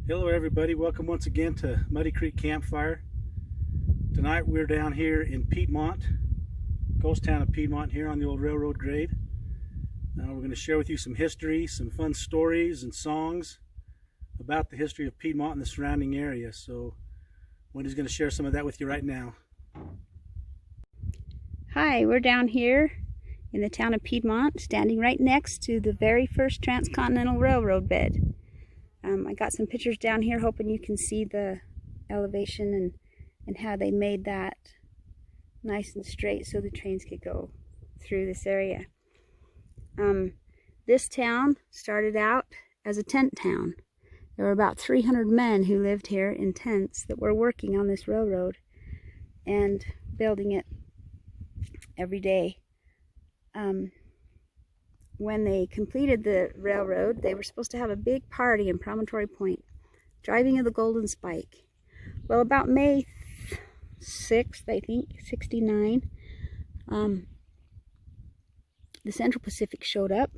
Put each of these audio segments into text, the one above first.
Hello everybody, welcome once again to Muddy Creek Campfire. Tonight we're down here in Piedmont, ghost town of Piedmont, here on the old railroad grade. Now we're going to share with you some history, some fun stories and songs about the history of Piedmont and the surrounding area. So Wendy's going to share some of that with you right now. Hi, we're down here in the town of Piedmont, standing right next to the very first transcontinental railroad bed. I got some pictures down here, hoping you can see the elevation and how they made that nice and straight so the trains could go through this area. This town started out as a tent town. There were about 300 men who lived here in tents that were working on this railroad and building it every day. When they completed the railroad, they were supposed to have a big party in Promontory Point, driving of the Golden Spike. Well, about May 6th, I think, 69, the Central Pacific showed up,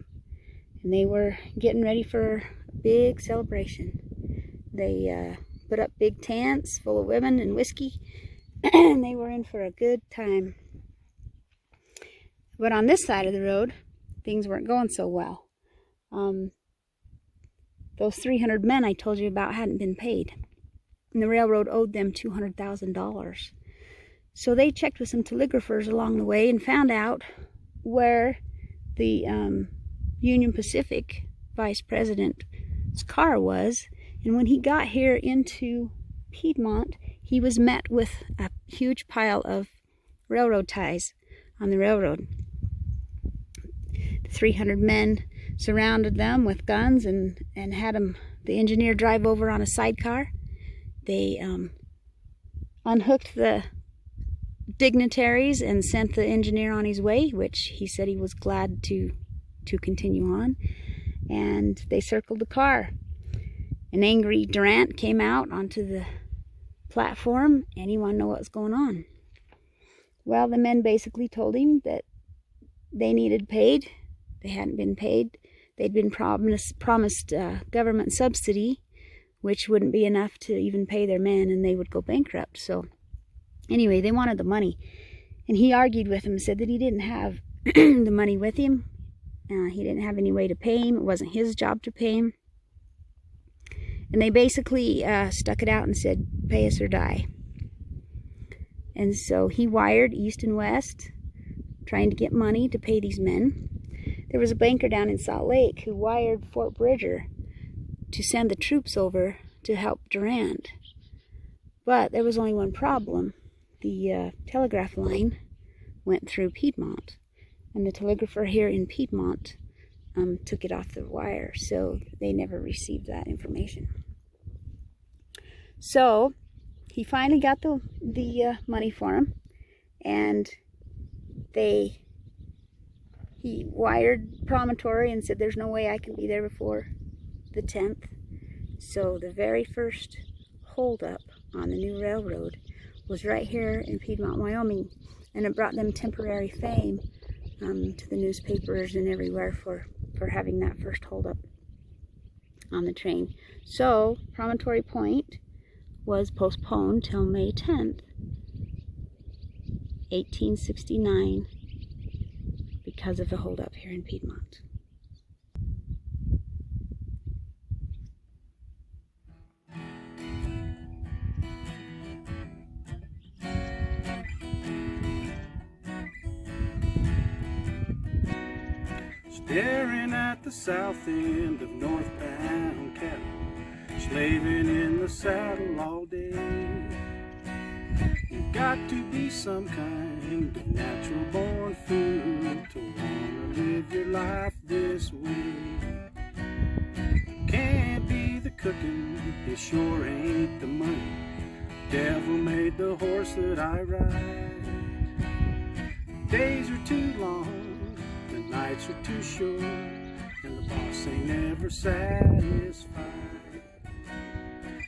and they were getting ready for a big celebration. They put up big tents full of women and whiskey, and they were in for a good time. But on this side of the road, things weren't going so well. Those 300 men I told you about hadn't been paid, and the railroad owed them $200,000. So they checked with some telegraphers along the way and found out where the Union Pacific vice president's car was. And when he got here into Piedmont, he was met with a huge pile of railroad ties on the railroad. 300 men surrounded them with guns and had the engineer drive over on a sidecar. They unhooked the dignitaries and sent the engineer on his way, which he said he was glad to continue on. And they circled the car. An angry Durant came out onto the platform, and he wanted to know what was going on. Well, the men basically told him that they needed paid. They hadn't been paid. They'd been promised government subsidy, which wouldn't be enough to even pay their men, and they would go bankrupt. So anyway, they wanted the money. And he argued with them, said that he didn't have the money with him. He didn't have any way to pay him. It wasn't his job to pay him. And they basically stuck it out and said, pay us or die. And so he wired east and west, trying to get money to pay these men. There was a banker down in Salt Lake who wired Fort Bridger to send the troops over to help Durant. But there was only one problem. The telegraph line went through Piedmont, and the telegrapher here in Piedmont took it off the wire, so they never received that information. So he finally got the money for him, and he wired Promontory and said, there's no way I can be there before the 10th. So the very first holdup on the new railroad was right here in Piedmont, Wyoming, and it brought them temporary fame to the newspapers and everywhere for having that first holdup on the train. So Promontory Point was postponed till May 10th, 1869, because of the holdup here in Piedmont. Staring at the south end of northbound cattle, slaving in the saddle all day. You've got to be some kind of natural born fool to wanna live your life this way. Can't be the cooking, it sure ain't the money. Devil made the horse that I ride. Days are too long, the nights are too short, and the boss ain't never satisfied.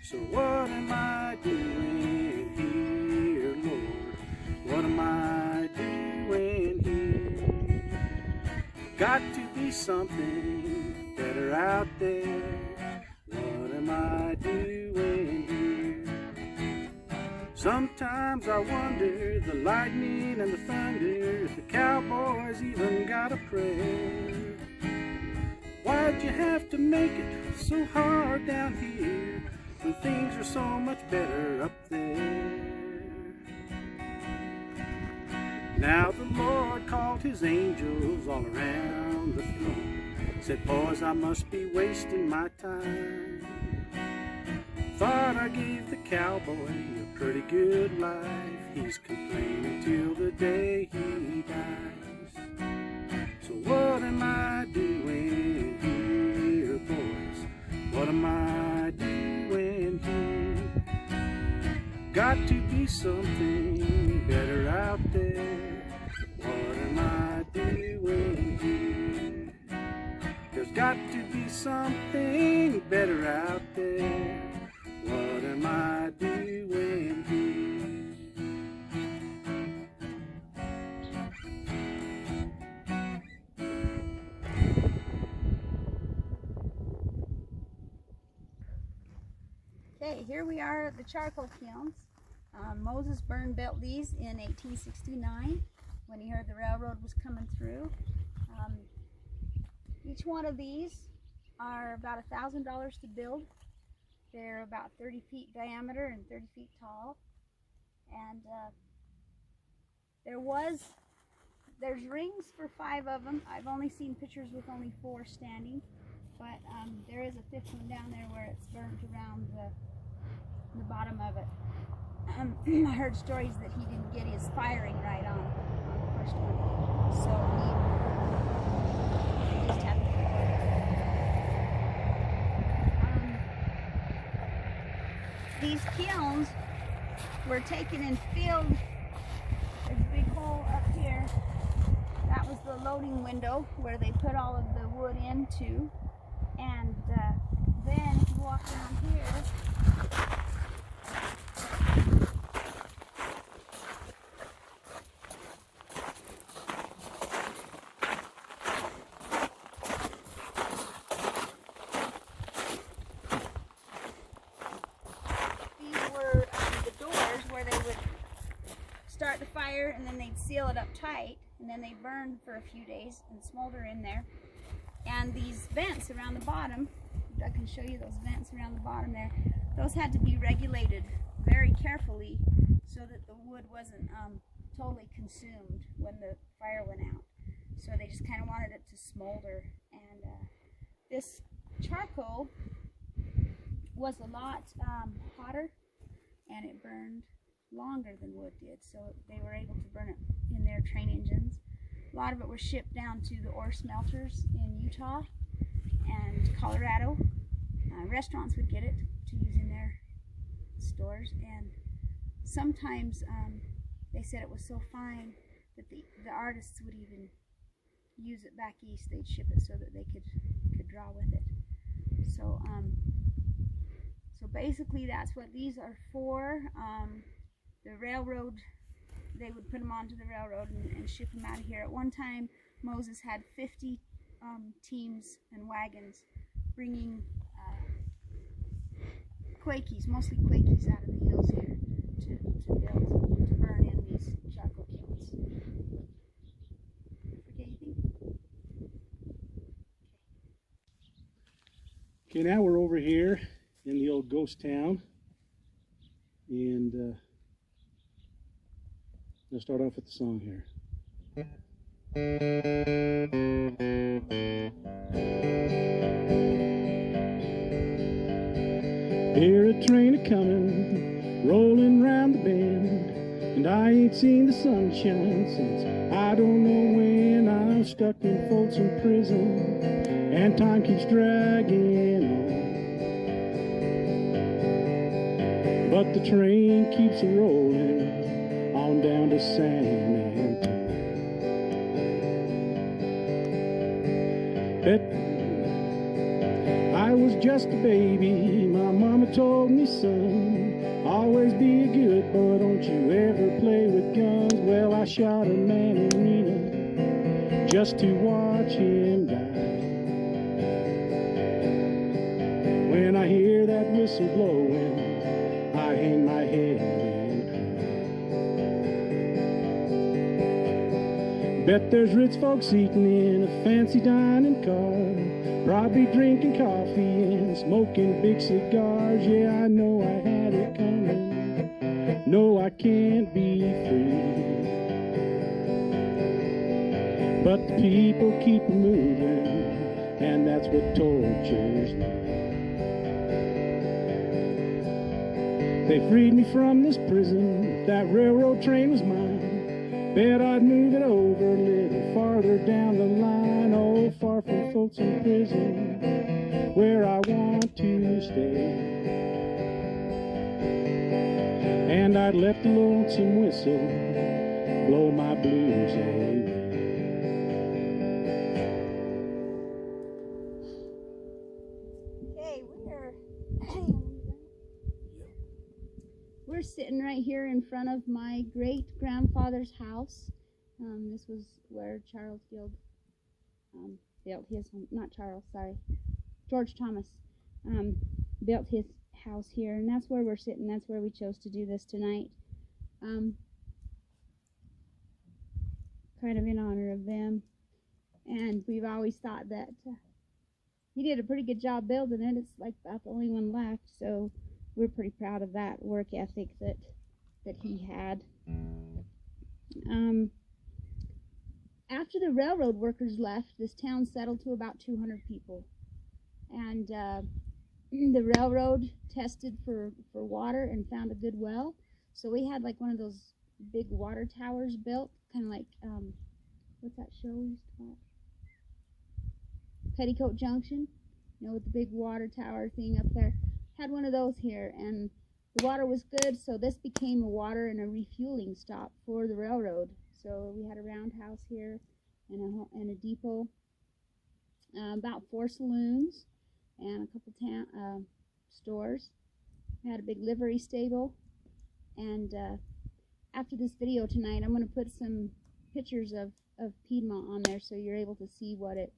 So what am I doing here, Lord? What am I doing here? Got to be something better out there. What am I doing? Sometimes I wonder, the lightning and the thunder, if the cowboys even got a prayer. Why'd you have to make it so hard down here when things are so much better up there? Now the Lord called his angels all around the throne, said, boys, I must be wasting my time. Thought I gave the cowboy a pretty good life. He's complaining till the day he dies. So what am I doing here, boys? What am I doing here? Got to be something better out there. What am I doing here? There's got to be something better out there. What am I doing here? Okay, here we are at the charcoal kilns. Moses built these in 1869 when he heard the railroad was coming through. Each one of these are about $1,000 to build. They're about 30 feet diameter and 30 feet tall. And there's rings for 5 of them. I've only seen pictures with only 4 standing, but there is a 5th one down there where it's burnt around the bottom of it. I heard stories that he didn't get his firing right on the first one, so he just had to. These kilns were taken and filled. There's a big hole up here. That was the loading window where they put all of the wood into. And then if you walk around here, start the fire, and then they'd seal it up tight, and then they'd burn for a few days and smolder in there. And these vents around the bottom, I can show you those vents around the bottom there, those had to be regulated very carefully so that the wood wasn't totally consumed when the fire went out. So they just kind of wanted it to smolder. And this charcoal was a lot hotter, and it burned longer than wood did, so they were able to burn it in their train engines. A lot of it was shipped down to the ore smelters in Utah and Colorado. Restaurants would get it to use in their stores, and sometimes they said it was so fine that the artists would even use it back east. They'd ship it so that they could draw with it. So so basically that's what these are for. The railroad, they would put them onto the railroad and ship them out of here. At one time, Moses had 50 teams and wagons bringing Quakies, mostly Quakies, out of the hills here to burn in these charcoal kilns. Forget anything? Okay, now we're over here in the old ghost town, and let's start off with the song here. Hear a train a-comin', rolling round the bend, and I ain't seen the sunshine since I don't know when. I'm stuck in Folsom Prison, and time keeps dragging on. But the train keeps a-rolling on down to San Antonio. I was just a baby, my mama told me, son, always be a good boy, don't you ever play with guns. Well, I shot a man in Reno just to watch him die. When I hear that whistle blowing, I hang my head and Bet there's rich folks eating in a fancy dining car, probably drinking coffee and smoking big cigars. Yeah, I know I had it coming. No, I can't be free. But the people keep moving, and that's what tortures me. They freed me from this prison, if that railroad train was mine, bet I'd move it over a little farther down the line. Oh, far from folks in prison, where I want to stay. And I'd let the lonesome whistle blow my blues away. We're sitting right here in front of my great-grandfather's house. This was where Charles Guild built his home. Not Charles, sorry. George Thomas built his house here, and that's where we're sitting. That's where we chose to do this tonight. Kind of in honor of them. And we've always thought that he did a pretty good job building it. It's like about the only one left, so we're pretty proud of that work ethic that he had. After the railroad workers left, this town settled to about 200 people. And the railroad tested for water and found a good well. So we had like one of those big water towers built, kind of like, what's that show we used to watch? Petticoat Junction, you know, with the big water tower thing up there. Had one of those here, and the water was good, so this became a water and a refueling stop for the railroad. So we had a roundhouse here and a depot, about 4 saloons and a couple stores. We had a big livery stable, and after this video tonight, I'm going to put some pictures of Piedmont on there so you're able to see what it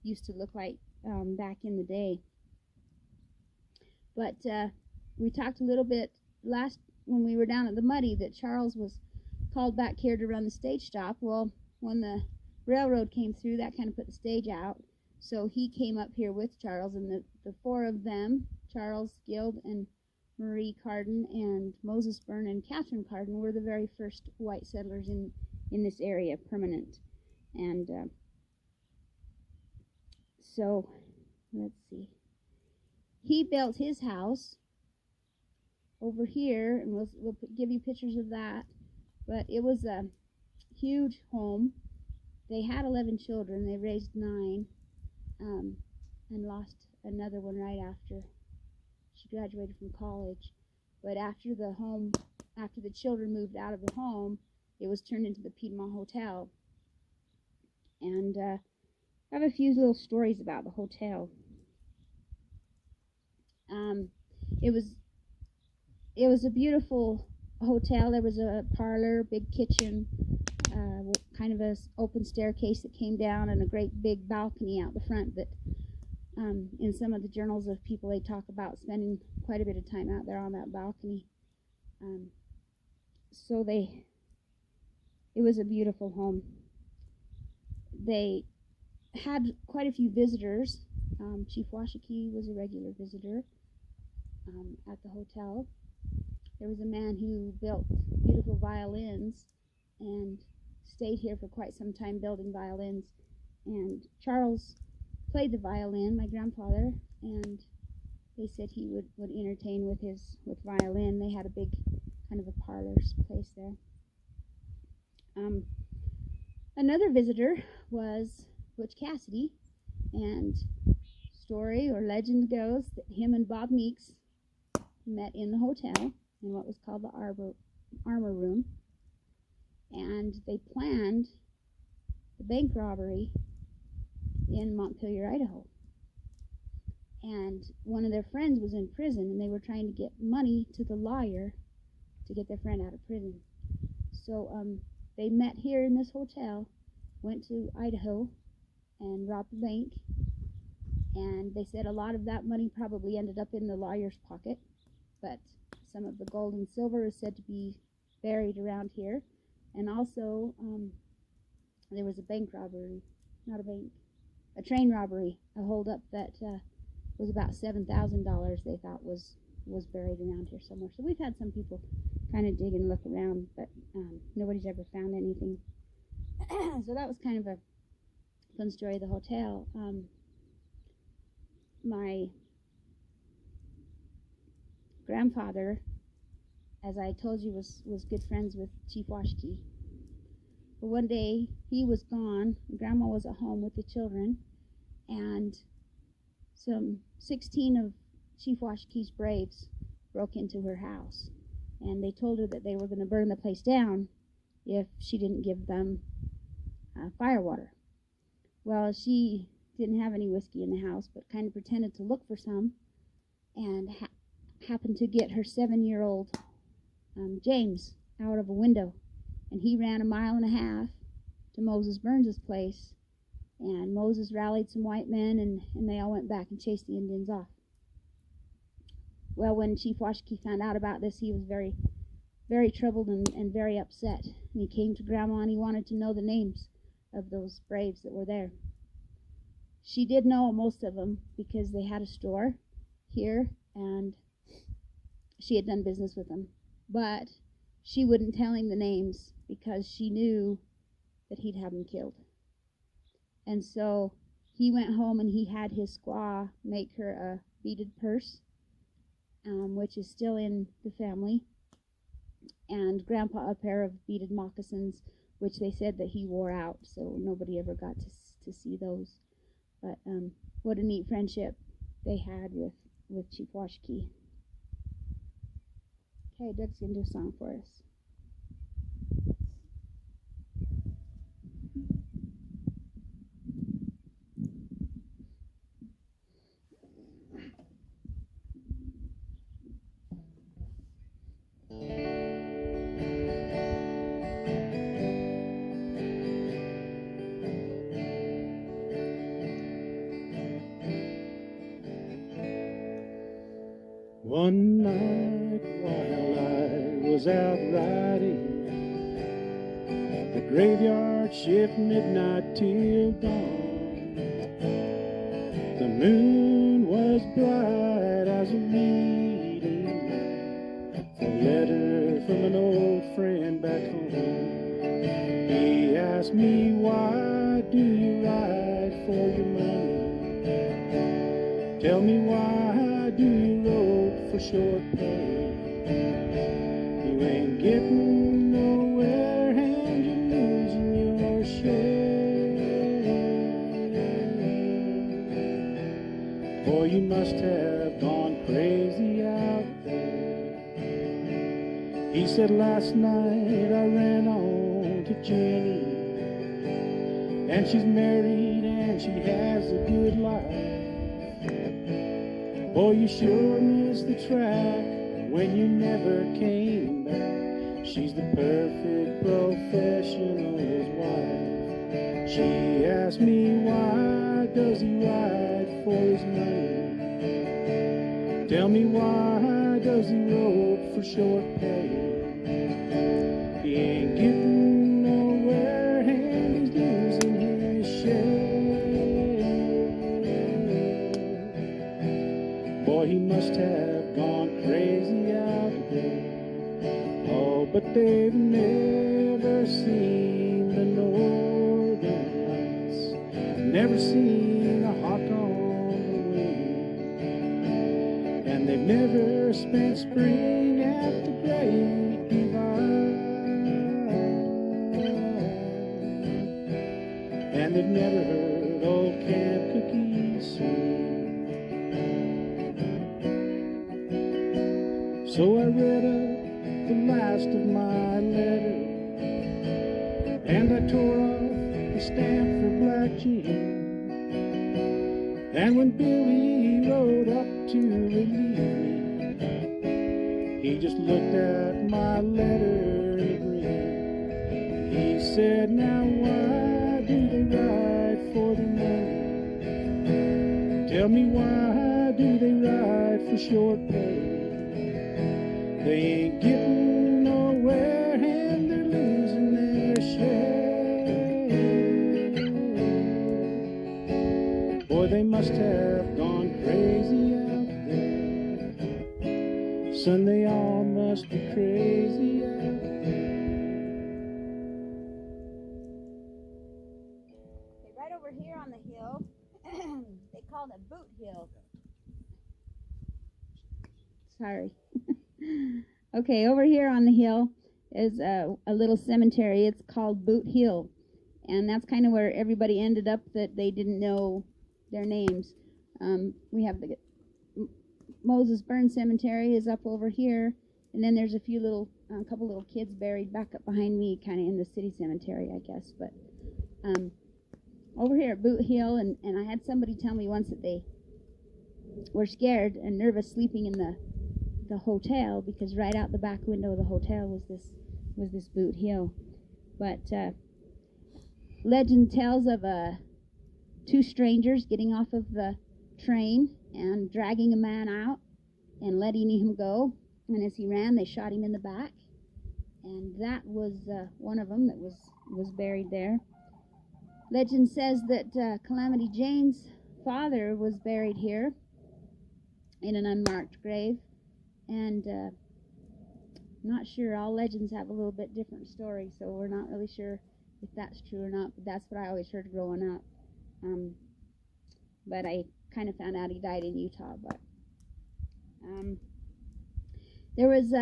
used to look like back in the day. But we talked a little bit when we were down at the Muddy that Charles was called back here to run the stage stop. Well, when the railroad came through, that kind of put the stage out. So he came up here with Charles, and the 4 of them, Charles Guild and Marie Carden and Moses Byrne and Catherine Carden, were the very first white settlers in this area, permanent. And so, let's see. He built his house over here, and we'll give you pictures of that. But it was a huge home. They had 11 children. They raised 9, and lost another one right after she graduated from college. But after the children moved out of the home, it was turned into the Piedmont Hotel. And I have a few little stories about the hotel. It was a beautiful hotel. There was a parlor, big kitchen, kind of an open staircase that came down, and a great big balcony out the front that in some of the journals of people, they talk about spending quite a bit of time out there on that balcony. So it was a beautiful home. They had quite a few visitors. Chief Washakie was a regular visitor at the hotel. There was a man who built beautiful violins and stayed here for quite some time building violins. And Charles played the violin, my grandfather, and they said he would entertain with violin. They had a big kind of a parlor place there. Another visitor was Butch Cassidy, and story or legend goes that him and Bob Meeks met in the hotel in what was called the armor room, and they planned the bank robbery in Montpelier, Idaho. And one of their friends was in prison, and they were trying to get money to the lawyer to get their friend out of prison. So they met here in this hotel, went to Idaho and robbed the bank, and they said a lot of that money probably ended up in the lawyer's pocket, but some of the gold and silver is said to be buried around here. And also there was a bank robbery, not a bank, a train robbery, a holdup that was about $7,000 they thought was buried around here somewhere. So we've had some people kind of dig and look around, but nobody's ever found anything. So that was kind of a fun story of the hotel. My grandfather, as I told you, was good friends with Chief Washkey. But one day he was gone, Grandma was at home with the children, and some 16 of Chief Washkey's braves broke into her house, and they told her that they were going to burn the place down if she didn't give them firewater. Well, she didn't have any whiskey in the house, but kind of pretended to look for some, and happened to get her 7-year-old James out of a window, and he ran 1.5 miles to Moses Burns's place, and Moses rallied some white men, and they all went back and chased the Indians off. Well, when Chief Washkey found out about this, he was very, very troubled and very upset, and he came to Grandma and he wanted to know the names of those braves that were there. She did know most of them because they had a store here and she had done business with them, but she wouldn't tell him the names because she knew that he'd have them killed. And so he went home and he had his squaw make her a beaded purse, which is still in the family, and Grandpa a pair of beaded moccasins, which they said that he wore out, so nobody ever got to see those. But what a neat friendship they had with Chief Washkey. Okay, Doug's going to do a song for us. One night while I was out riding the graveyard shift, midnight till dawn, the moon was bright as a reading a letter from an old friend back home. He asked me, why do you ride for your money? Tell me, why do you road for short pay? You ain't getting nowhere and you're losing your share. Boy, you must have gone crazy out there. He said, last night I ran on to Jenny, and she's married and she has a good life. Boy, you sure missed the track when you never came back. She's the perfect professional's wife. She asked me, why does he ride for his money? Tell me, why does he rope for short pay? He ain't getting nowhere and he's losing his share. Boy, he must have gone crazy out there. Oh, but they've never seen the northern lights, never seen a hawk on the wing, and they've never spent spring at the Great Divide, and they've never heard old Camp Cookie sing. So I read up the last of my letter, and I tore off the stamp for Black Jim. And when Billy rode up to relieve me, he just looked at my letter and grinned. He said, now why do they ride for the money? Tell me, why do they ride for short pay? They ain't getting nowhere and they're losing their share. Son, they all must be crazy. Okay, right over here on the hill, they call it a boot hill. Sorry. Okay, over here on the hill is a little cemetery. It's called Boot Hill. And that's kind of where everybody ended up that they didn't know their names. We have the Moses Burn Cemetery is up over here. And then there's a couple little kids buried back up behind me, kind of in the city cemetery, I guess. But over here at Boot Hill, and I had somebody tell me once that they were scared and nervous sleeping in the hotel, because right out the back window of the hotel was this Boot Hill. But legend tells of two strangers getting off of the train and dragging a man out and letting him go. And as he ran, they shot him in the back. And that was one of them that was buried there. Legend says that Calamity Jane's father was buried here in an unmarked grave. And I'm not sure. All legends have a little bit different story, so we're not really sure if that's true or not. But that's what I always heard growing up. But I kind of found out he died in Utah. But there was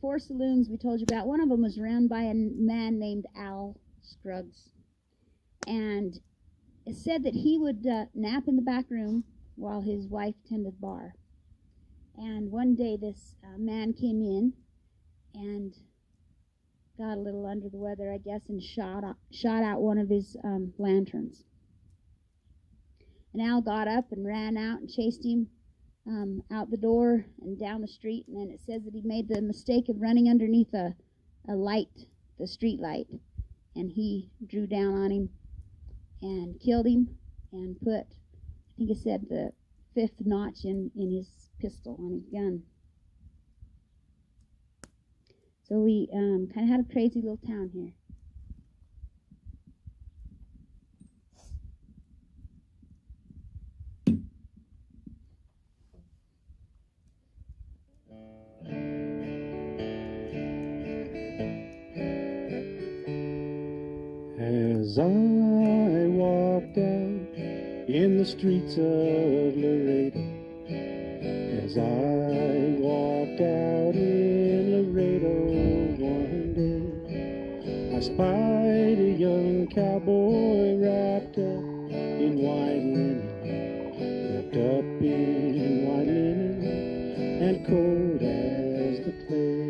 4 saloons we told you about. One of them was run by a man named Al Scruggs, and it said that he would nap in the back room while his wife tended bar. And one day this man came in and got a little under the weather, I guess, and shot out one of his lanterns. And Al got up and ran out and chased him out the door and down the street. And then it says that he made the mistake of running underneath a light, the street light. And he drew down on him and killed him and put, I think it said, the 5th notch in his pistol on his gun. So we kind of had a crazy little town here. As I walked out in the streets of Laredo, as I walked out in Laredo one day, I spied a young cowboy wrapped up in white linen, wrapped up in white linen, and cold as the clay.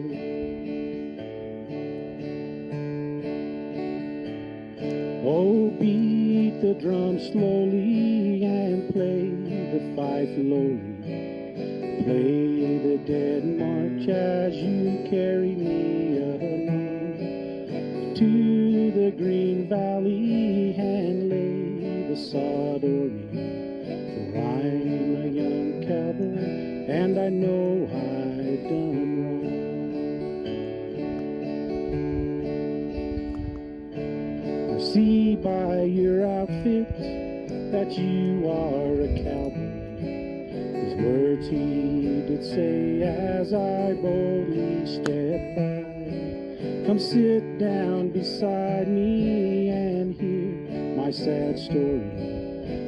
Oh, beat the drum slowly and play the fife lowly. Play the dead march as you carry me along to the green valley and lay the sod o'er me. For I'm a young cowboy and I know I've done wrong. I see by your outfit that you are a cowboy. His words he did say as I boldly stepped by. Come sit down beside me and hear my sad story.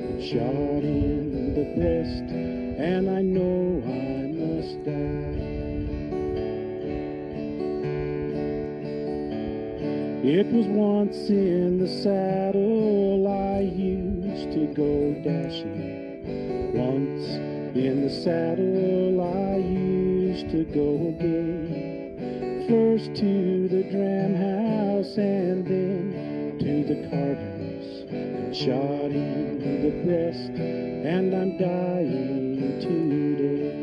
I'm shot in the breast and I know I must die. It was once in the saddle I used to go dashing. Once in the saddle I used to go gay. First to the dram house and then to the card house. I'm shot in the breast and I'm dying today.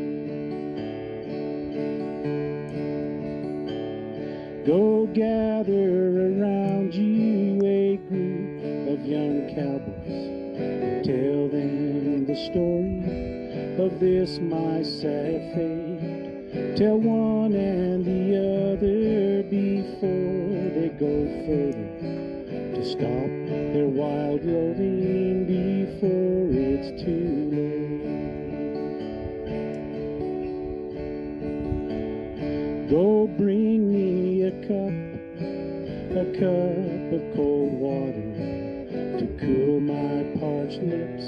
Go gather around you a group of young cowboys and tell them the story of this my sad fate. Tell one and the other before they go further to stop their wild roving before it's too late. Go bring me a cup of cold water to cool my parched lips,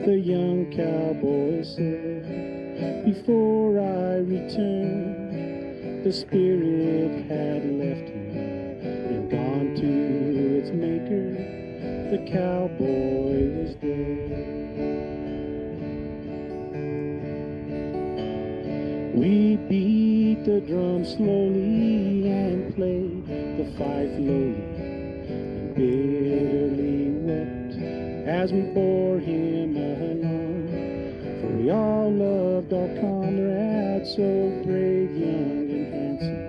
the young cowboy said. Before I returned, the spirit had left him and gone to its maker. The cowboy was dead. We beat the drum slowly and played the fife lowly and bitterly wept as we bore him along. For we all loved our comrade, so brave, young, and handsome.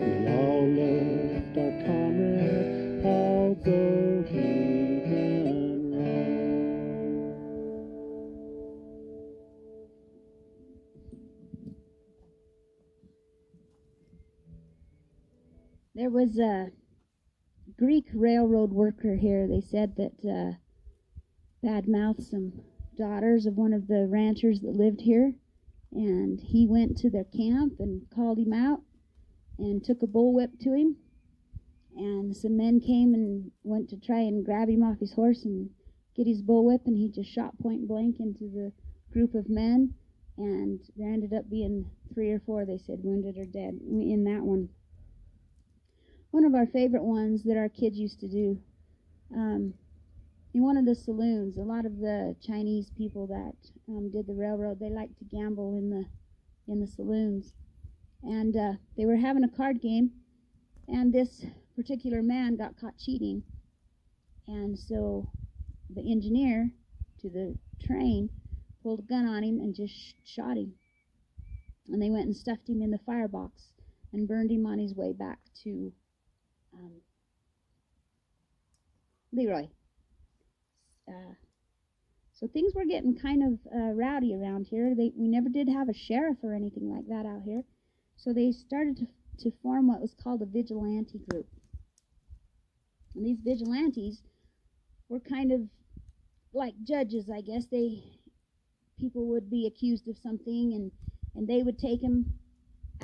We all loved our comrade, although he done wrong. There was a Greek railroad worker here. They said that bad-mouthed some daughters of one of the ranchers that lived here, and he went to their camp and called him out and took a bullwhip to him, and some men came and went to try and grab him off his horse and get his bullwhip, and he just shot point blank into the group of men, and there ended up being 3 or 4, they said, wounded or dead in that one. One of our favorite ones that our kids used to do, in one of the saloons, a lot of the Chinese people that did the railroad, they liked to gamble in the saloons. And they were having a card game, and this particular man got caught cheating. And so the engineer to the train pulled a gun on him and just shot him. And they went and stuffed him in the firebox and burned him on his way back to Leroy. So things were getting kind of rowdy around here. We never did have a sheriff or anything like that out here. So they started to form what was called a vigilante group. And these vigilantes were kind of like judges, I guess. People would be accused of something, and they would take them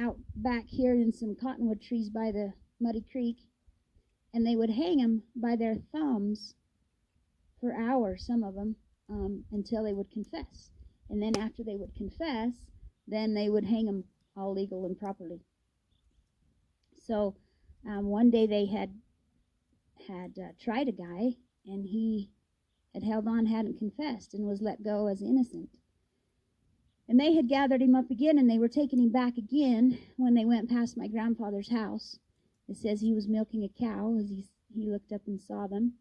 out back here in some cottonwood trees by the muddy creek, and they would hang them by their thumbs for hours, some of them, until they would confess. And then after they would confess, then they would hang them all legal and properly. So one day they had tried a guy, and he had held on, hadn't confessed, and was let go as innocent. And they had gathered him up again, and they were taking him back again when they went past my grandfather's house. It says he was milking a cow as he looked up and saw them.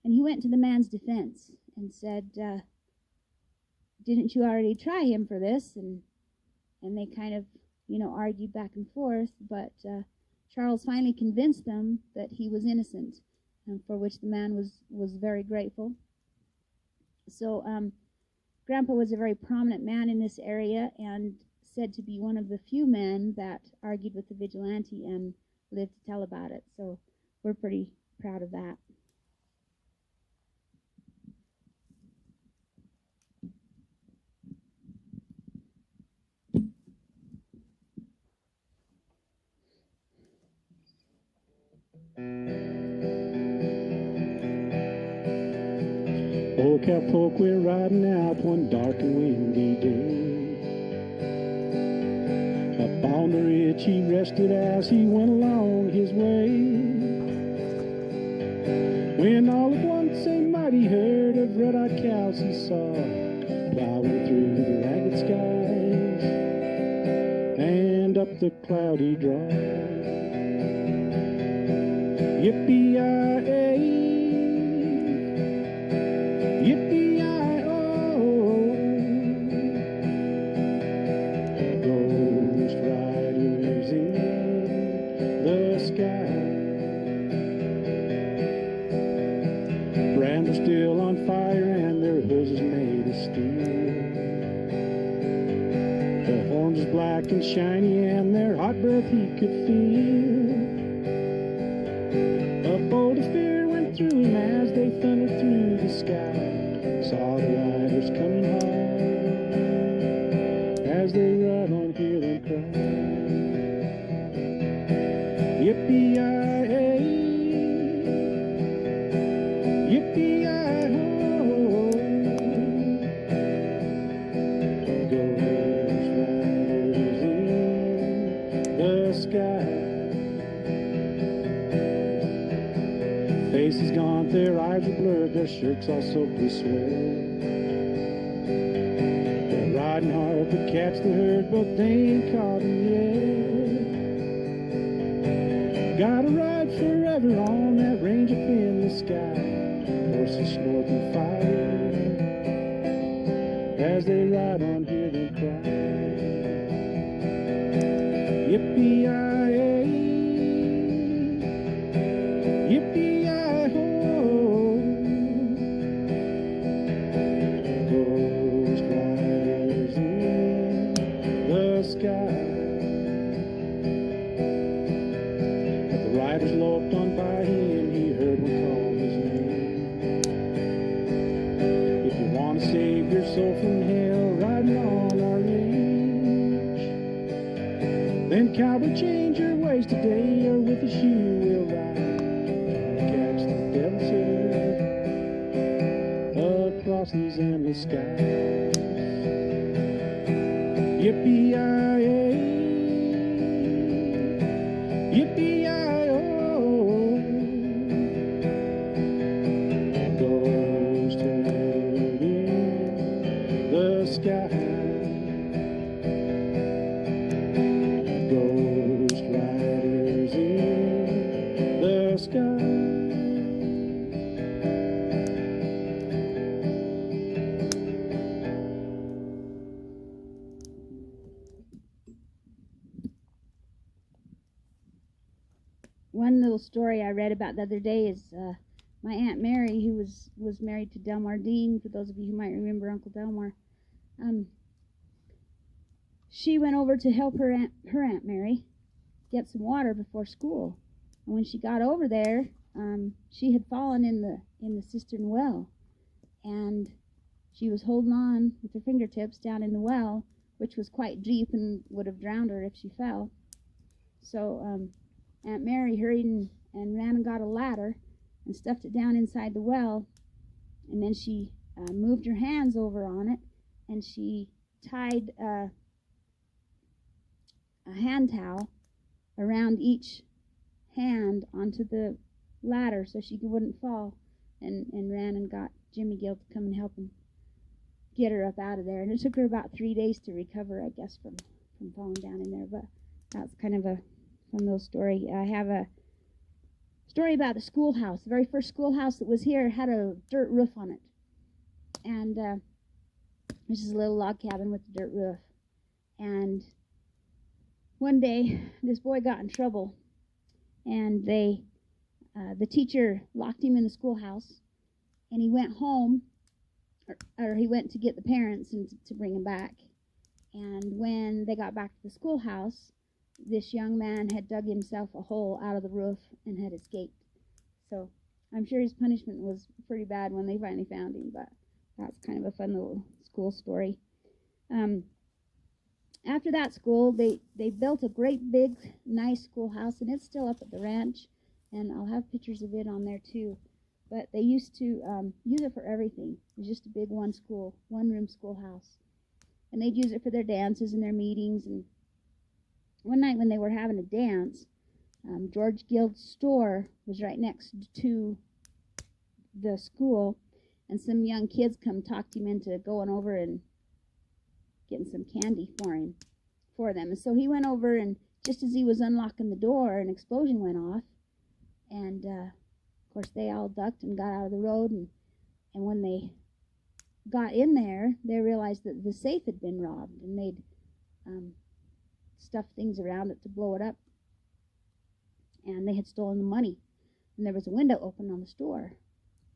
And he went to the man's defense and said, didn't you already try him for this? And they kind of, argued back and forth, but Charles finally convinced them that he was innocent, for which the man was very grateful. So Grandpa was a very prominent man in this area and said to be one of the few men that argued with the vigilante and lived to tell about it. So we're pretty proud of that. Old cowpoke we're riding out one dark and windy day. Up on the ridge he rested as he went along his way, when all at once a mighty herd of red-eyed cows he saw plowing through the ragged skies and up the cloudy drive. Yippee-yi-ay, yippee-yi-oh, ghost riders in the sky. Brands were still on fire and their hooves made of steel. The horns was black and shiny and their hot breath he could feel. A bolt of fear went through him as they thundered through the sky. Saw the riders coming hard as they ride on hill and cry. faces gaunt, their eyes are blurred, their shirts all soaked with sweat. They're riding hard to catch the herd, but they ain't caught 'em yet. Gotta ride forever on that range up in the sky. Horses snort and fire as they ride on, hear them cry. Yippee-yi-yay, yippee-yi-ho. Ghost riders in the sky. But the riders loped on by him, he heard one call his name. If you want to save your soul from hell, riding on our range, then cowboy, change your ways today, or with a shoe we'll ride. Trying to catch the devil's head across these endless skies. Yippee-yi-yay, yippee-yi-ho. Ghost herd in the sky. Ghost riders in the sky. One little story I read about the other day is my Aunt Mary, who was married to Delmar Dean, for those of you who might remember Uncle Delmar. She went over to help her Aunt Mary get some water before school. And when she got over there, she had fallen in the cistern well, and she was holding on with her fingertips down in the well, which was quite deep and would have drowned her if she fell. So Aunt Mary hurried and ran and got a ladder and stuffed it down inside the well, and then she moved her hands over on it, and she tied a hand towel around each hand onto the ladder so she wouldn't fall, and ran and got Jimmy Gill to come and help him get her up out of there. And it took her about 3 days to recover, I guess, from falling down in there. But that's kind of a fun little story. I have a story about the schoolhouse. The very first schoolhouse that was here had a dirt roof on it. And this is a little log cabin with a dirt roof. And one day, this boy got in trouble, and the teacher locked him in the schoolhouse, and he went home, or he went to get the parents and to bring him back. And when they got back to the schoolhouse, this young man had dug himself a hole out of the roof and had escaped. So I'm sure his punishment was pretty bad when they finally found him, but that's kind of a fun little school story. After that school, they built a great big nice schoolhouse, and it's still up at the ranch, and I'll have pictures of it on there too. But they used to use it for everything. It was just a big one-room schoolhouse, and they'd use it for their dances and their meetings. And one night when they were having a dance, George Gill's store was right next to the school, and some young kids come talked him into going over and getting some candy for them. And so he went over, and just as he was unlocking the door, an explosion went off, and of course they all ducked and got out of the road, and when they got in there, they realized that the safe had been robbed, and they'd stuffed things around it to blow it up, and they had stolen the money, and there was a window open on the store.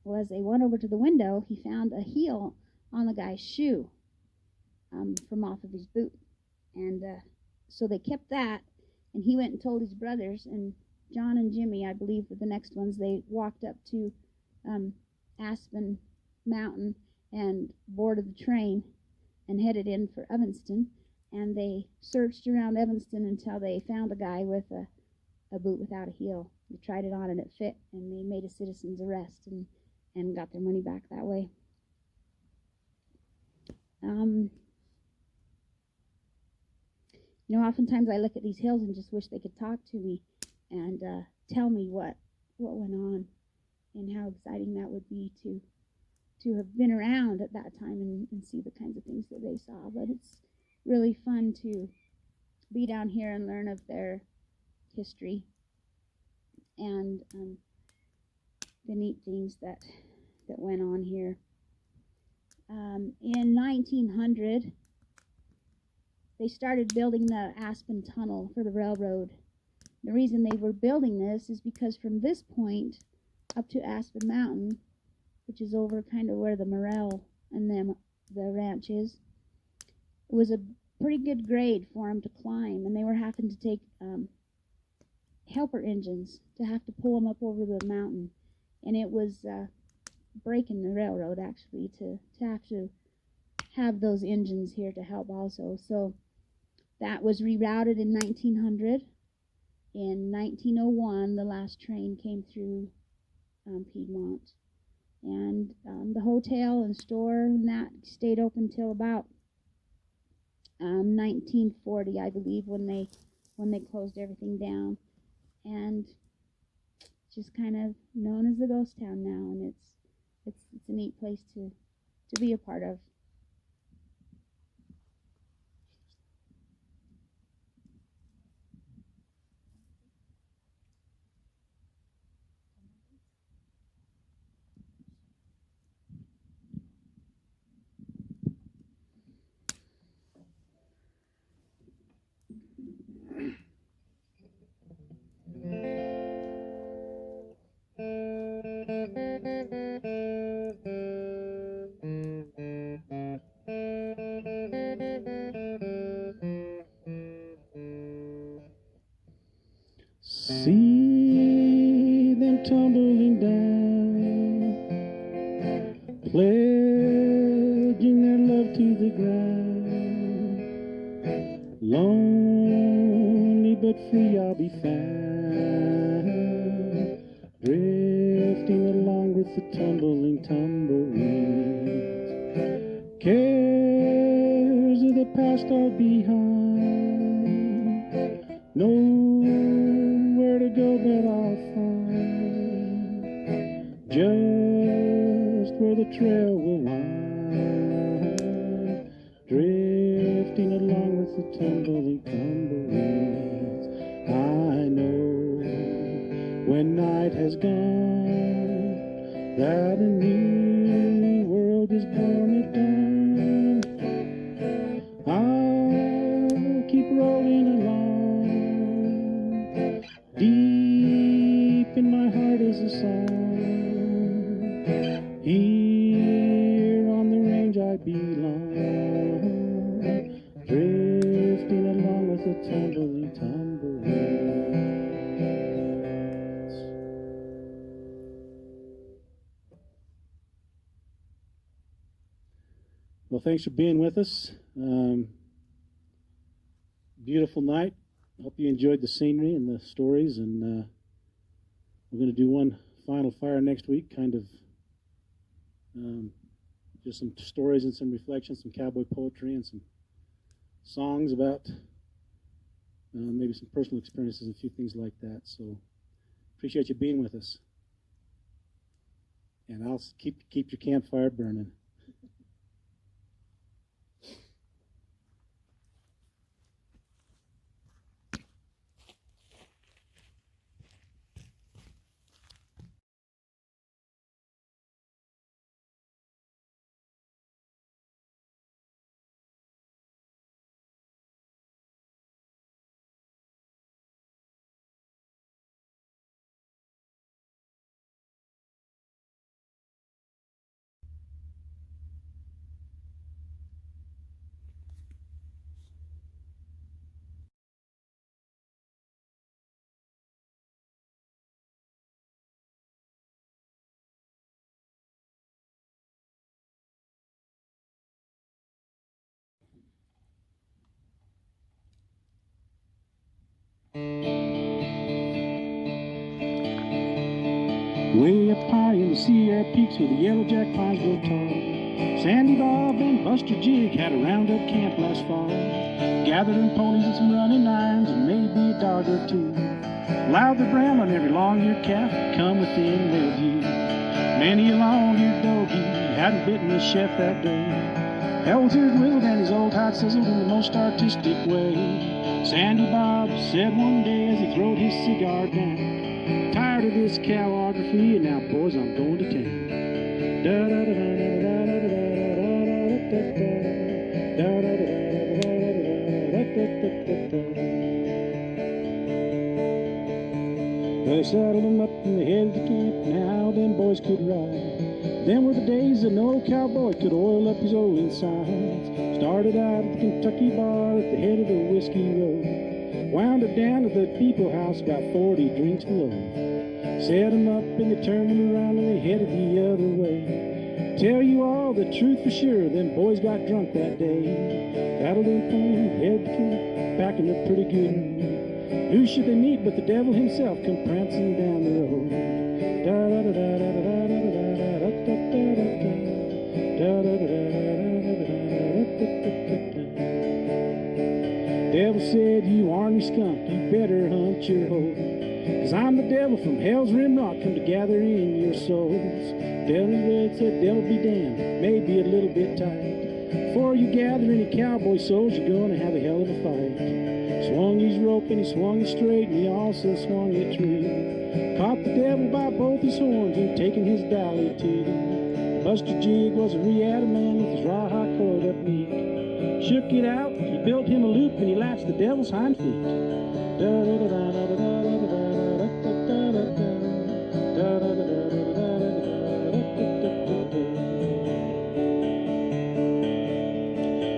Well, as they went over to the window, he found a heel on the guy's shoe from off of his boot, and so they kept that, and he went and told his brothers, and John and Jimmy, I believe, were the next ones. They walked up to Aspen Mountain and boarded the train and headed in for Evanston, and they searched around Evanston until they found a guy with a boot without a heel. They tried it on and it fit, and they made a citizen's arrest and got their money back that way. You know, oftentimes I look at these hills and just wish they could talk to me and tell me what went on. and how exciting that would be to have been around at that time and see the kinds of things that they saw. But it's really fun to be down here and learn of their history and the neat things that went on here. In 1900, they started building the Aspen Tunnel for the railroad. The reason they were building this is because from this point up to Aspen Mountain, which is over kind of where the Morel and the ranch is, it was a pretty good grade for them to climb, and they were having to take helper engines to have to pull them up over the mountain, and it was breaking the railroad actually to have those engines here to help also. So that was rerouted in 1900. In 1901, the last train came through Piedmont, and the hotel and store and that stayed open till about 1940, I believe, when they closed everything down, and just kind of known as the ghost town now, and it's a neat place to be a part of. See them tumbling down, pledging their love to the ground. Lonely but free I'll be found, drifting along with the tumbling tumbleweeds. Cares of the past are behind, nowhere to go but I'll find just where the trail will wind, drifting along with the tumbling tumbleweeds. I know when night has gone that a new world is born at dawn. I'll keep rolling along, deep in my heart is a song. Here on the range I belong, drifting along with the tumbling tumbleweeds. Well, thanks for being with us. Beautiful night. Hope you enjoyed the scenery and the stories, and we're going to do one final fire next week, kind of just some stories and some reflections, some cowboy poetry and some songs about maybe some personal experiences and a few things like that. So appreciate you being with us, and I'll keep your campfire burning. Way up high in the Sierra Peaks where the yellow jack pines grow tall, Sandy Bob and Buster Jig had a roundup camp last fall. Gathered in ponies and some running irons and maybe a dog or two. Loud the brambling, every long-eared calf come within their view. Many a long-eared doggy hadn't bitten the chef that day. Hell's ears wiggled and his old hide sizzled in the most artistic way. Sandy Bob said one day as he throwed his cigar down, tired of this cowography, and now boys I'm going to town. They saddled him up and they headed to camp. Now them boys could ride. Them were the days that no cowboy could oil up his old insides. Started out at the Kentucky bar at the head of the whiskey road. Wound it down to the depot house about 40 drinks below. Set them up and they turned them around and they headed the other way. Tell you all the truth for sure, them boys got drunk that day. Saddled them pony, headed to camp, back in a pretty good mood. Who should they meet but the devil himself come prancing down the road? Devil said, you ornery skunk, you better hunt your hole, 'cause I'm the devil from hell's rim rock, come to gather in your souls. Devil Red said, devil be damned, maybe a little bit tight. Before you gather any cowboy souls, you're gonna have a hell of a fight. Swung his rope and he swung it straight, and he also swung it true. Caught the devil by both his horns and taken his dolly too. Buster Jig was a re-added man with his rawhide coiled up neat. Shook it out, he built him a loop, and he latched the devil's hind feet.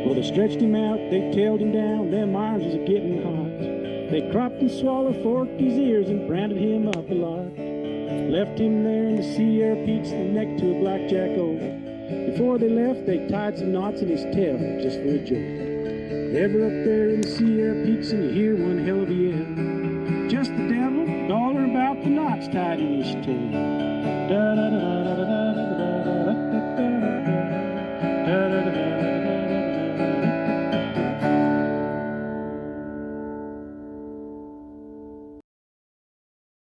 Well, they stretched him out, they tailed him down, them irons was getting hot. They cropped and swallowed, forked his ears, and branded him up a lot. Left him there in the Sierra Peaks, the neck to a blackjack oak. Before they left, they tied some knots in his tail, just for a joke. Ever up there in the Sierra Peaks and you hear one